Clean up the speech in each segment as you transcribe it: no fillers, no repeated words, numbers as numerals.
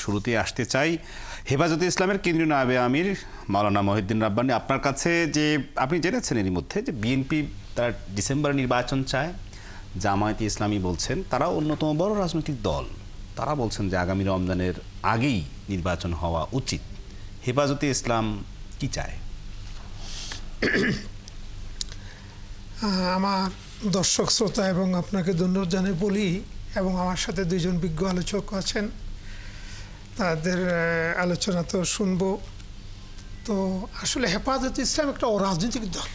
শুরুতেই আসতে চাই হেফাজতে ইসলামের কেন্দ্রীয় নায়েবে আমির মাওলানা মহিউদ্দিন রাব্বানী, আপনার কাছে যে আপনি জেনেছেন এরই মধ্যে যে বিএনপি তারা ডিসেম্বরে নির্বাচন চায়, জামায়াতে ইসলামী বলছেন তারা অন্যতম বড় রাজনৈতিক দল, তারা বলছেন যে আগামী রমজানের আগেই নির্বাচন হওয়া উচিত। হেফাজতে ইসলাম কি চায়? আমার দর্শক শ্রোতা এবং আপনাকে ধন্যবাদ জানাই বলি, এবং আমার সাথে দুইজন বিজ্ঞ আলোচক আছেন, তাদের আলোচনা তো শুনবো। তো আসলে হেফাজতে ইসলাম একটা অরাজনৈতিক দল।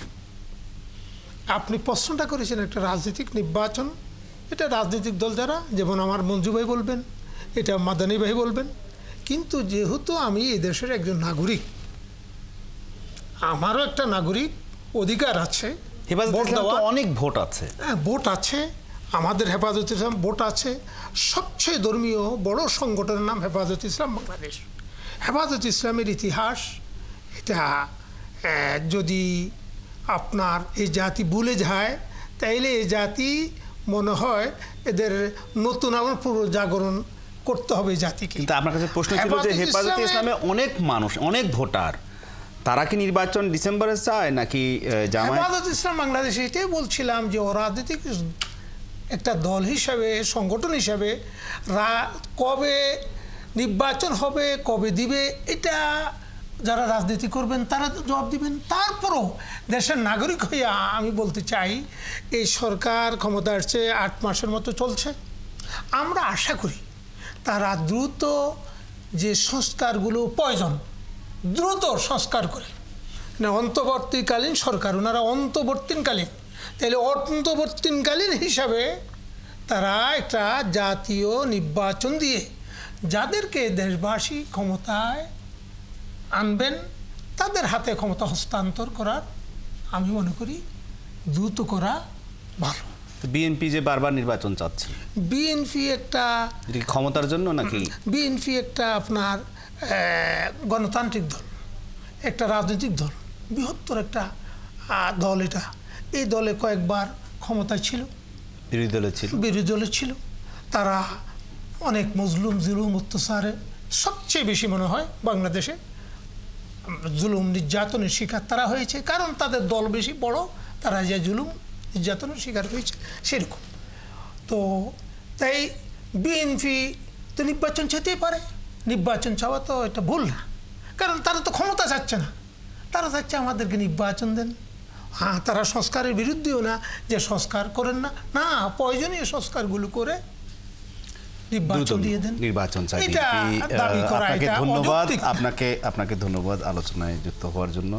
আপনি প্রশ্নটা করেছেন একটা রাজনৈতিক নির্বাচন, এটা রাজনৈতিক দল যারা, যেমন আমার মঞ্জু ভাই বলবেন, এটা মাদানী ভাই বলবেন, কিন্তু যেহেতু আমি এই দেশের একজন নাগরিক, আমারও একটা নাগরিক অধিকার আছে। অনেক ভোট আছে, ভোট আছে, আমাদের হেফাজতে ইসলাম ভোট আছে। সবচেয়ে ধর্মীয় বড় সংগঠনের নাম হেফাজতে ইসলাম বাংলাদেশ। হেফাজতে ইসলামের ইতিহাস, এটা যদি আপনার এই জাতি ভুলে যায় তাইলে এই জাতি মনে হয় এদের নতুন আবার পুনর্জাগরণ করতে হবে জাতিকে। কিন্তু আপনার কাছে প্রশ্ন ছিল যে হেফাজতে ইসলামে অনেক মানুষ, অনেক ভোটার, তারা কি নির্বাচন ডিসেম্বরে চায় নাকি জামায়াত? হেফাজতে ইসলাম বাংলাদেশে এটাই বলছিলাম যে অরাজনৈতিক একটা দল হিসাবে, সংগঠন হিসাবে কবে নির্বাচন হবে, কবে দিবে, এটা যারা রাজনীতি করবেন তারা জবাব দিবেন। তারপরও দেশের নাগরিক হইয়া আমি বলতে চাই, এই সরকার ক্ষমতা আসছে 8 মাসের মতো চলছে। আমরা আশা করি তারা দ্রুত যে সংস্কারগুলো প্রয়োজন দ্রুত সংস্কার করে, অন্তর্বর্তীকালীন সরকার, ওনারা অন্তর্বর্তীকালীন, তাহলে অন্তর্বর্তীকালীন হিসাবে তারা একটা জাতীয় নির্বাচন দিয়ে যাদেরকে দেশবাসী ক্ষমতায় আনবেন তাদের হাতে ক্ষমতা হস্তান্তর করার আমি মনে করি দ্রুত করা ভালো। বিএনপি যে বারবার নির্বাচন চাচ্ছে, বিএনপি একটা ক্ষমতার জন্য নাকি? বিএনপি একটা আপনার গণতান্ত্রিক দল, একটা রাজনৈতিক দল, বৃহত্তর একটা দল। এটা এই দলে কয়েকবার ক্ষমতায় ছিল, বিরোধী দলে ছিল। তারা অনেক মজলুম, জুলুম, অত্যাচারে সবচেয়ে বেশি মনে হয় বাংলাদেশে জুলুম নির্যাতনের শিকার তারা হয়েছে, কারণ তাদের দল বেশি বড়, তারা যে জুলুম নির্যাতনের শিকার হয়েছে সেরকম। তো তাই বিএনপি তো নির্বাচন চাইতেই পারে, নির্বাচন চাওয়া তো এটা ভুল না, কারণ তারা তো ক্ষমতা চাচ্ছে না, তারা চাচ্ছে আমাদেরকে নির্বাচন দেন। হ্যাঁ, তারা সংস্কারের বিরুদ্ধেও না যে সংস্কার করেন না, না, প্রয়োজনীয় সংস্কারগুলো করে নির্বাচন দিয়ে দেন, নির্বাচন চাই। এটা দাবি করা, এটা ধন্যবাদ আপনাকে, আপনাকে ধন্যবাদ আলোচনায় যুক্ত হওয়ার জন্য।